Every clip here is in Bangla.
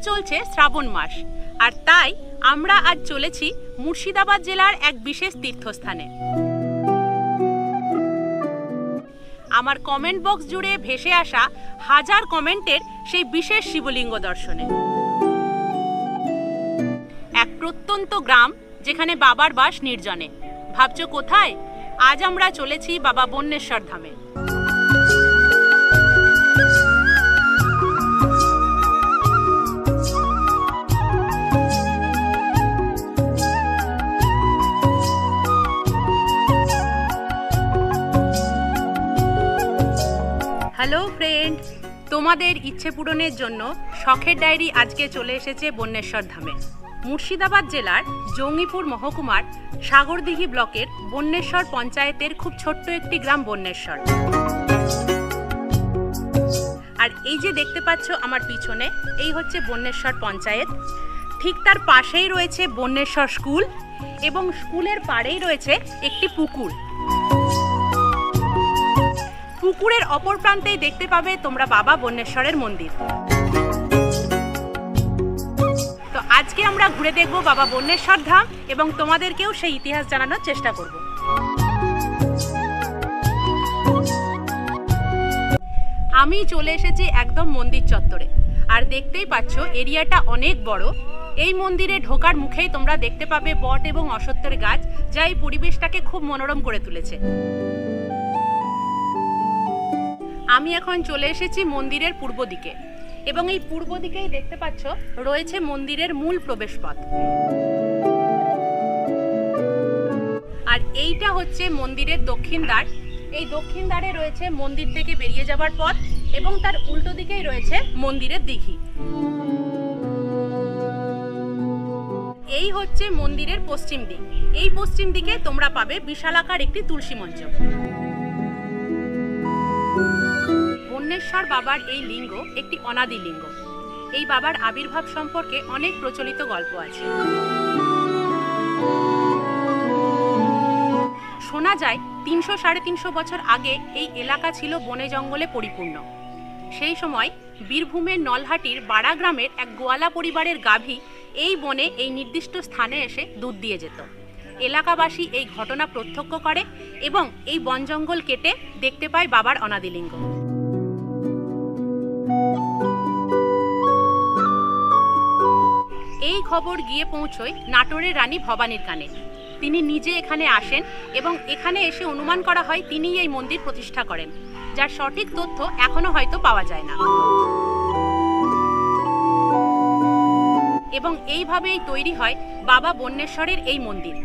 চলছে শ্রাবণ মাস, আর তাই আমরা আজ চলেছি মুর্শিদাবাদ জেলার এক বিশেষ তীর্থস্থানে। আমার কমেন্ট বক্স জুড়ে ভেসে আসা হাজার কমেন্টের সেই বিশেষ শিবলিঙ্গ দর্শনে। এক প্রত্যন্ত গ্রাম যেখানে বাবার বাস নির্জনে। ভাবছো কোথায়? আজ আমরা চলেছি বাবা বন্যেশ্বর ধামে। হ্যালো ফ্রেন্ড, তোমাদের ইচ্ছে পূরণের জন্য শখের ডায়েরি আজকে চলে এসেছে বন্যেশ্বর ধামে। মুর্শিদাবাদ জেলার জঙ্গিপুর মহকুমার সাগরদিঘি ব্লকের বন্যেশ্বর পঞ্চায়েতের খুব ছোট্ট একটি গ্রাম বন্যেশ্বর। আর এই যে দেখতে পাচ্ছ আমার পিছনে, এই হচ্ছে বন্যেশ্বর পঞ্চায়েত। ঠিক তার পাশেই রয়েছে বন্যেশ্বর স্কুল এবং স্কুলের পাড়েই রয়েছে একটি পুকুর। পুকুরের অপর প্রান্তেই দেখতে পাবে তোমরা বাবা বন্যেশ্বরের মন্দির। তো আজকে আমরা ঘুরে দেখব বাবা বন্যেশ্বর ধাম এবং তোমাদেরকেও সেই ইতিহাস জানানোর চেষ্টা করব। আমি চলে এসেছি একদম মন্দির চত্বরে, আর দেখতেই পাচ্ছ এরিয়াটা অনেক বড়। এই মন্দিরে ঢোকার মুখেই তোমরা দেখতে পাবে বট এবং অশ্বত্থের গাছ, যা এই পরিবেশটাকে খুব মনোরম করে তুলেছে। আমি এখন চলে এসেছি মন্দিরের পূর্ব দিকে, এবং এই পূর্ব দিকেই দেখতে পাচ্ছ রয়েছে মন্দিরের মূল প্রবেশপথ। আর এইটা হচ্ছে মন্দিরের দক্ষিণ দ্বার। এই দক্ষিণ দ্বারে রয়েছে মন্দির থেকে বেরিয়ে যাবার পথ, এবং তার উল্টো দিকেই রয়েছে মন্দিরের দিঘি। এই হচ্ছে মন্দিরের পশ্চিম দিক। এই পশ্চিম দিকে তোমরা পাবে বিশালাকার একটি তুলসী মঞ্চ। বন্যেশ্বর বাবার এই লিঙ্গ একটি অনাদি লিঙ্গ। এই বাবার আবির্ভাব সম্পর্কে অনেক প্রচলিত গল্প আছে। শোনা যায় 300-350 বছর আগে এই এলাকা ছিল বনে জঙ্গলে পরিপূর্ণ। সেই সময় বীরভূমের নলহাটির বাড়া গ্রামের এক গোয়ালা পরিবারের গাভী এই বনে এই নির্দিষ্ট স্থানে এসে দুধ দিয়ে যেত। এলাকাবাসী এই ঘটনা প্রত্যক্ষ করে এবং এই বন জঙ্গল কেটে দেখতে পায় বাবার অনাদিলিঙ্গ। এই খবর গিয়ে পৌঁছয় নাটোরের রানী ভবানীর কানে। তিনি নিজে এখানে আসেন এবং এখানে এসে অনুমান করা হয় তিনিই এই মন্দির প্রতিষ্ঠা করেন, যার সঠিক তথ্য এখনো হয়তো পাওয়া যায় না। এবং এইভাবেই তৈরি হয় বাবা বন্যেশ্বরের এই মন্দির।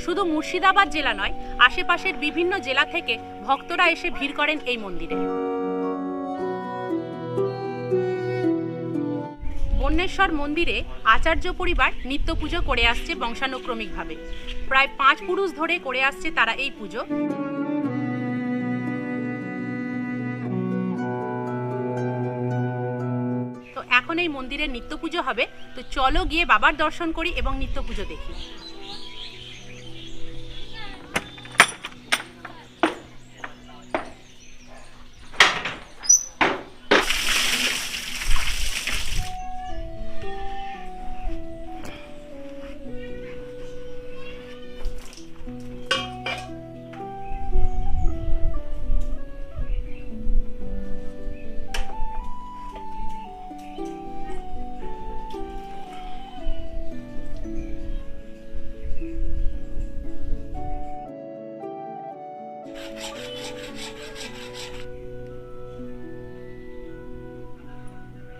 শুধু মুর্শিদাবাদ জেলা নয়, আশেপাশের বিভিন্ন জেলা থেকে ভক্তরা এসে ভিড় করেন এই মন্দিরে। বন্যেশ্বর মন্দিরে আচার্য পরিবার নিত্য পুজো করে আসছে বংশানুক্রমিকভাবে। প্রায় 5 পুরুষ ধরে করে আসছে তারা এই পুজো। তো এখন এই মন্দিরের নিত্য পুজো হবে, তো চলো গিয়ে বাবার দর্শন করি এবং নিত্য পুজো দেখি।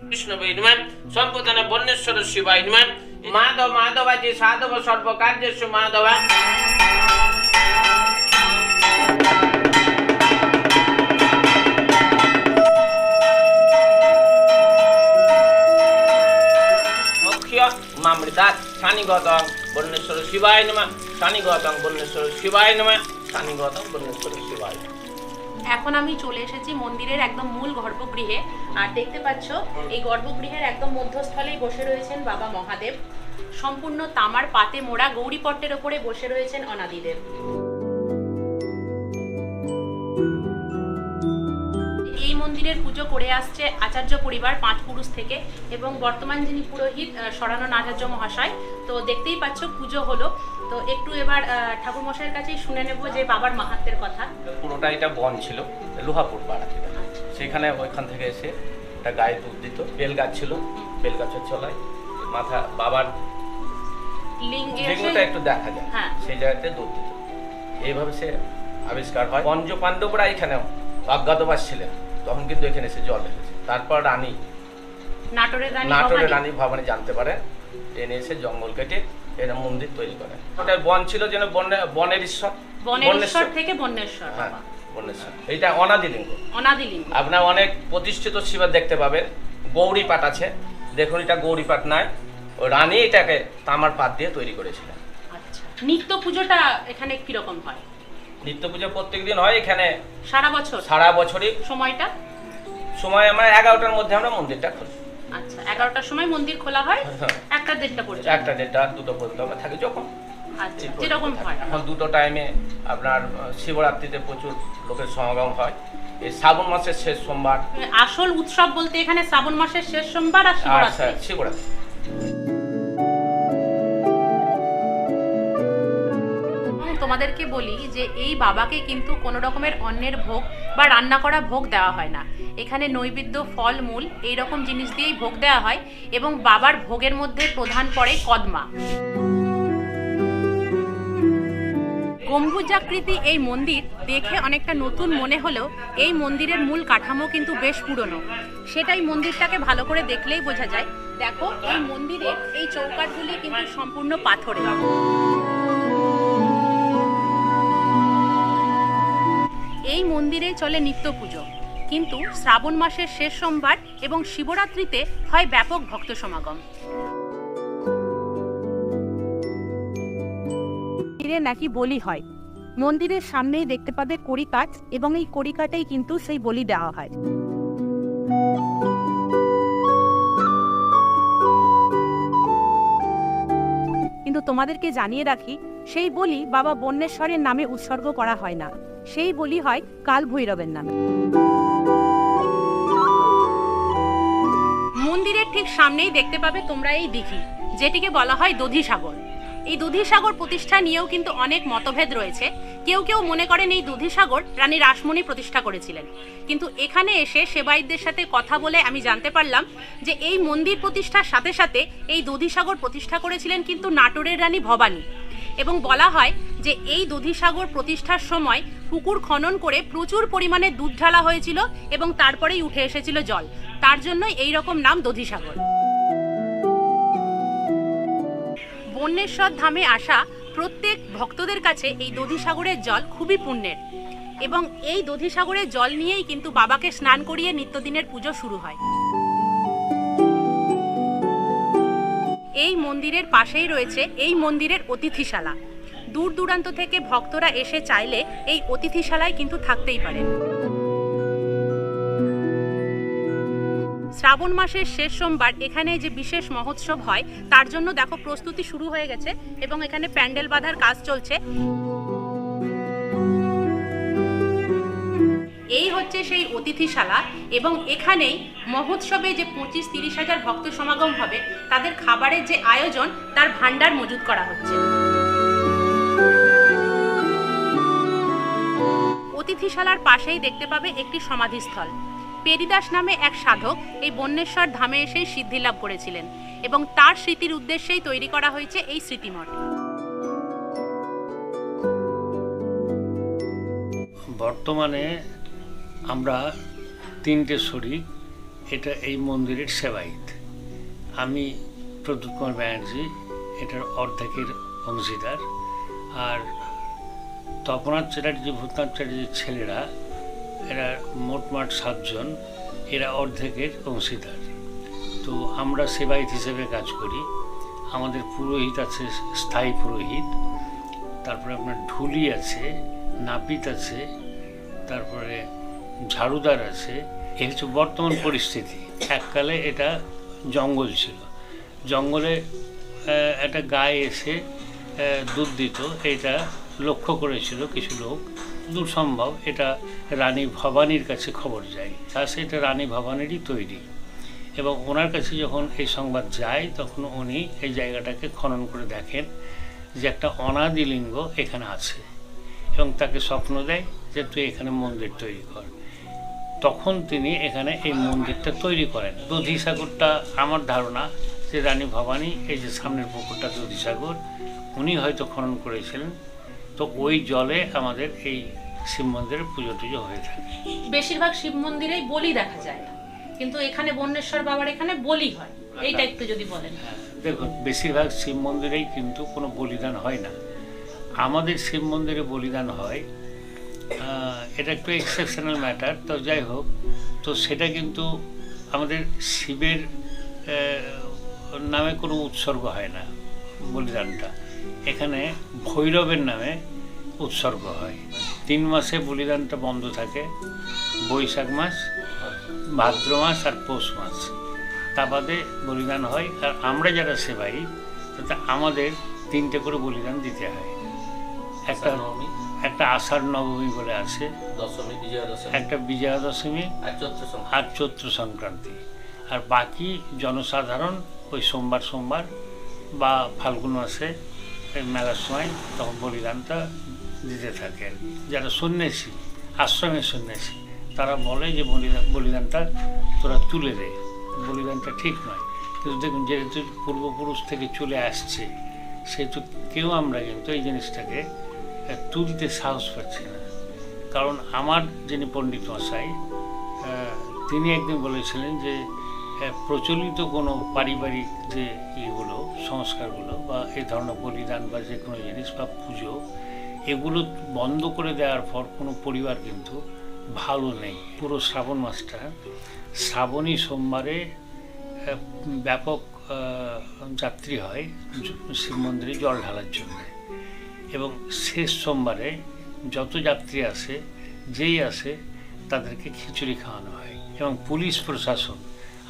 কৃষ্ণবে নমঃ সম্পূর্ণ বন্যেশ্বর শিবায় নমঃ। মাধব মাধবাজি সাধব সর্বকার্যেষু মাধব। মুখ্য মামৃতাৎ সানিগতং বন্যেশ্বর শিবায় নমঃ। সানিগতং বন্যেশ্বর শিবায় নমঃ। সানিগতং বন্যেশ্বর শিবায়। এখন আমি চলে এসেছি মন্দিরের একদম মূল গর্ভগৃহে, আর দেখতে পাচ্ছ এই গর্ভগৃহের একদম মধ্যস্থলেই বসে রয়েছেন বাবা মহাদেব। সম্পূর্ণ তামার পাতে মোড়া গৌরীপট্টের ওপরে বসে রয়েছেন অনাদিদেব। এই মন্দির মন্দিরের পুজো করে আসছে আচার্য পরিবার 5 পুরুষ থেকে, এবং বর্তমান যিনি পুরোহিত সরানন আচার্য মহাশয়। তো দেখতেই পাচ্ছ পুজো হলো। তো একটু এবার ঠাকুর মশাইয়ের কাছেই শুনে নেব যে বাবার মাহাত্ম্যের কথা। পুরোটা এটা বন ছিল, লোহাপুর পাড়া ছিল, সেখানে ওইখান থেকে এসে একটা গায়ে দুধ দিত। বেল গাছ ছিল, বেল গাছের চলায় মাথা বাবার লিঙ্গটা একটু দেখা যায়, সেই জায়গাতে দুধ দিত। এইভাবে সে আবিষ্কার হয়। পঞ্চ পাণ্ডবরা এখানে অজ্ঞাতবাস ছিলেন, তখন কিন্তু এখানে এসে জল এসেছে। তারপর নাটোরের রানী ভবানী জানতে পারে, এনে এসে জঙ্গল কেটে এরা মন্দির তৈরি করে। ওটা বন ছিল যেন বনের ঈশ্বর, বনেশ্বর থেকে বন্যেশ্বর। হ্যাঁ, বনেশ্বর। এইটা অনাদিলিঙ্গ। আপনার অনেক প্রতিষ্ঠিত শিবা দেখতে পাবেন। গৌরী পাট আছে, দেখুন এটা গৌরী পাট নাই, ওই রানী এটাকে তামার পাত দিয়ে তৈরি করেছিলেন। আচ্ছা, নিত্য পুজোটা এখানে কিরকম হয়? নিত্য পুজো প্রত্যেকদিন হয় এখানে সারা বছরই। সময় আমরা 11টার মধ্যে আমরা মন্দিরটা খুলি। আচ্ছা, 11টার সময় মন্দির খোলা হয়, 1টা-1:30 পর্যন্ত। 1টা-1:30 2টো পর্যন্ত আমরা থাকি যখন। আচ্ছা, যেরকম হয়। এখন 2টো টাইমে আপনার শিবরাত্রিতে প্রচুর লোকের সমাগম হয়। এই শ্রাবণ মাসের শেষ সোমবার আসল উৎসব বলতে এখানে শ্রাবণ মাসের শেষ সোমবার আর শিবরাত্রি। তোমাদেরকে বলি যে এই বাবাকে কিন্তু কোনো রকমের অন্নের ভোগ বা রান্না করা ভোগ দেওয়া হয় না। এখানে নৈবেদ্য, ফল মূল এই রকম জিনিস দিয়েই ভোগ দেওয়া হয়, এবং বাবার ভোগের মধ্যে প্রধান পড়ে কদমা। গম্বুজাকৃতি এই মন্দির দেখে অনেকটা নতুন মনে হলেও এই মন্দিরের মূল কাঠামো কিন্তু বেশ পুরনো। সেটাই মন্দিরটাকে ভালো করে দেখলেই বোঝা যায়। দেখো, এই মন্দিরের এই চৌকাঠগুলি কিন্তু সম্পূর্ণ পাথরের। এই মন্দিরে চলে নিত্য পুজো, কিন্তু শ্রাবণ মাসের শেষ সোমবার এবং শিবরাত্রিতে হয় ব্যাপক ভক্ত সমাগম। মন্দিরে নাকি বলি হয়। মন্দিরের সামনেই দেখতে পাবে কড়িকাঠ, এবং এই কড়িকাঠেই কিন্তু সেই বলি দেওয়া হয়। কিন্তু তোমাদেরকে জানিয়ে রাখি, সেই বলি বাবা বন্যেশ্বরের নামে উৎসর্গ করা হয় না, সেই বলি হয় কাল ভৈরবের নামে। মন্দিরের ঠিক সামনেই দেখতে পাবে তোমরা এই দিঘি, যেটিকে বলা হয় দধিসাগর। এই দধিসাগর প্রতিষ্ঠা নিয়েও কিন্তু অনেক মতভেদ রয়েছে। কেউ কেউ মনে করেন এই দধিসাগর রানী রাসমণি প্রতিষ্ঠা করেছিলেন, কিন্তু এখানে এসে সেবায়িতদের সাথে কথা বলে আমি জানতে পারলাম যে এই মন্দির প্রতিষ্ঠার সাথে সাথে এই দধিসাগর প্রতিষ্ঠা করেছিলেন কিন্তু নাটোরের রানী ভবানী। এবং বলা হয় যে এই দধিসাগর প্রতিষ্ঠার সময় পুকুর খনন করে প্রচুর পরিমাণে দুধ ঢালা হয়েছিল, এবং তারপরেই উঠে এসেছিল জল, তার জন্যই এই রকম নাম দধিসাগর। বন্যেশ্বর ধামে আসা প্রত্যেক ভক্তদের কাছে এই দধিসাগরের জল খুবই পুণ্যের, এবং এই দধিসাগরের জল নিয়েই কিন্তু বাবাকে স্নান করিয়ে নিত্যদিনের পুজো শুরু হয়। এই মন্দিরের পাশেই রয়েছে এই মন্দিরের অতিথিশালা। দূর দূরান্ত থেকে ভক্তরা এসে চাইলে এই অতিথিশালায় কিন্তু থাকতেই পারেন। শ্রাবণ মাসের শেষ সোমবার এখানে যে বিশেষ মহোৎসব হয়, তার জন্য দেখো প্রস্তুতি শুরু হয়ে গেছে, এবং এখানে প্যান্ডেল বাঁধার কাজ চলছে। এই হচ্ছে সেই অতিথিশালা, এবং এখানেই মহোৎসবে যে 25-30 হাজার ভক্ত সমাগম হবে, তাদের খাবারের যে আয়োজন তার ভান্ডার মজুত করা হচ্ছে। অতিথিশালার পাশেই দেখতে পাবে একটি সমাধিস্থল। পেরিদাস নামে এক সাধক এই বন্যেশ্বর ধামে এসেই সিদ্ধি লাভ করেছিলেন, এবং তার স্মৃতির উদ্দেশ্যেই তৈরি করা হয়েছে এই স্মৃতিমঠ। বর্তমানে আমরা 3টে শরীর, এটা এই মন্দিরের সেবায়িত। আমি প্রদ্যুৎ কুমার ব্যানার্জি এটার অর্ধেকের অংশীদার, আর তপনাথ চ্যাটার্জি, ভূতনাথ চ্যাটার্জির ছেলেরা, এরা মোটমাট 7 জন, এরা অর্ধেকের অংশীদার। তো আমরা সেবায়িত হিসেবে কাজ করি। আমাদের পুরোহিত আছে, স্থায়ী পুরোহিত, তারপরে আপনার ঢুলি আছে, নাপিত আছে, তারপরে ঝাড়ুদার আছে। এই হচ্ছে বর্তমান পরিস্থিতি। এককালে এটা জঙ্গল ছিল, জঙ্গলে একটা গায়ে এসে দুধ দিত, এটা লক্ষ্য করেছিল কিছু লোক, যতদূর সম্ভব এটা রানী ভবানীর কাছে খবর যায়, তাছাড়া এটা রানী ভবানীরই তৈরি। এবং ওনার কাছে যখন এই সংবাদ যায় তখন উনি এই জায়গাটাকে খনন করে দেখেন যে একটা অনাদিলিঙ্গ এখানে আছে, এবং তাকে স্বপ্ন দেয় যে তুই এখানে মন্দির তৈরি কর। তখন তিনি এখানে এই মন্দিরটা তৈরি করেন। দধিসাগরটা আমার ধারণা যে রানী ভবানী, এই যে সামনের পুকুরটা দধিসাগর, উনি হয়তো খনন করেছিলেন। তো ওই জলে আমাদের এই শিব মন্দিরের পুজো টুজো হয়ে থাকে। বেশিরভাগ শিব মন্দিরেই বলি দেখা যায় না, কিন্তু এখানে বন্যেশ্বর বাবার এখানে বলি হয়, এইটা একটু যদি বলেন। দেখুন, বেশিরভাগ শিব মন্দিরেই কিন্তু কোনো বলিদান হয় না। আমাদের শিব মন্দিরে বলিদান হয়, এটা একটু এক্সেপশনাল ম্যাটার। তো যাই হোক, তো সেটা কিন্তু আমাদের শিবের নামে কোনো উৎসর্গ হয় না বলিদানটা, এখানে ভৈরবের নামে উৎসর্গ হয়। 3 মাসে বলিদানটা বন্ধ থাকে, বৈশাখ মাস, ভাদ্র মাস আর পৌষ মাস, তা বাদে বলিদান হয়। আর আমরা যারা সেবাই, তাতে আমাদের 3টে করে বলিদান দিতে হয়। একটা আষাঢ় নবমী বলে আছে, দশমী, বিজয়া দশমী, একটা বিজয়া দশমী আর চৈত্র সংক্রান্তি। আর বাকি জনসাধারণ ওই সোমবার বা ফাল্গুন মাসে মেলার সময় তখন বলিদানটা দিতে থাকে। যারা সন্ন্যাসী, আশ্রমের সন্ন্যাসী, তারা বলে যে বলিদানটা তোরা তুলে দে, বলিদানটা ঠিক নয়। কিন্তু দেখুন, যেহেতু পূর্বপুরুষ থেকে চলে আসছে, সেহেতু কেউ আমরা কিন্তু এই জিনিসটাকে তুলতে সাহস পাচ্ছি না। কারণ আমার যিনি পণ্ডিত মশাই, তিনি একদিন বলেছিলেন যে প্রচলিত কোনো পারিবারিক যে ইয়েগুলো, সংস্কারগুলো বা এই ধরনের বলিদান বা যে কোনো জিনিস বা পুজো, এগুলো বন্ধ করে দেওয়ার পর কোনো পরিবার কিন্তু ভালো নেই। পুরো শ্রাবণ মাসটা, শ্রাবণী সোমবারে ব্যাপক যাত্রী হয় শিব মন্দিরে জল ঢালার জন্য, এবং শেষ সোমবারে যত যাত্রী আসে, যেই আসে তাদেরকে খিচুড়ি খাওয়ানো হয়। এবং পুলিশ প্রশাসন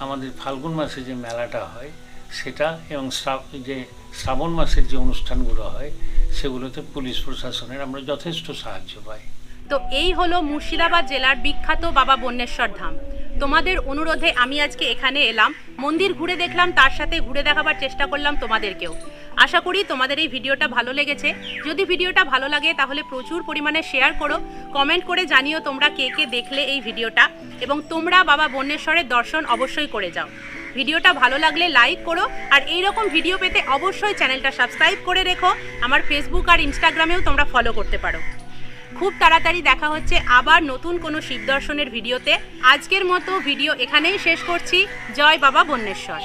আমাদের ফাল্গুন মাসে যে মেলাটা হয় সেটা, এবং যে শ্রাবণ মাসের যে অনুষ্ঠানগুলো হয় সেগুলোতে পুলিশ প্রশাসনের আমরা যথেষ্ট সাহায্য পাই। তো এই হলো মুর্শিদাবাদ জেলার বিখ্যাত বাবা বন্যেশ্বর ধাম। তোমাদের অনুরোধে আমি আজকে এখানে এলাম, মন্দির ঘুরে দেখলাম, তার সাথে ঘুরে দেখাবার চেষ্টা করলাম তোমাদেরকেও। আশা করি তোমাদের এই ভিডিওটা ভালো লেগেছে। যদি ভিডিওটা ভালো লাগে তাহলে প্রচুর পরিমাণে শেয়ার করো, কমেন্ট করে জানিও তোমরা কে কে দেখলে এই ভিডিওটা, এবং তোমরা বাবা বন্যেশ্বরের দর্শন অবশ্যই করে যাও। ভিডিওটা ভালো লাগলে লাইক করো, আর এই রকম ভিডিও পেতে অবশ্যই চ্যানেলটা সাবস্ক্রাইব করে রেখো। আমার ফেসবুক আর ইনস্টাগ্রামেও তোমরা ফলো করতে পারো। খুব তাড়াতাড়ি দেখা হচ্ছে আবার নতুন কোনো শিব দর্শনের ভিডিওতে। আজকের মতো ভিডিও এখানেই শেষ করছি। জয় বাবা বন্যেশ্বর।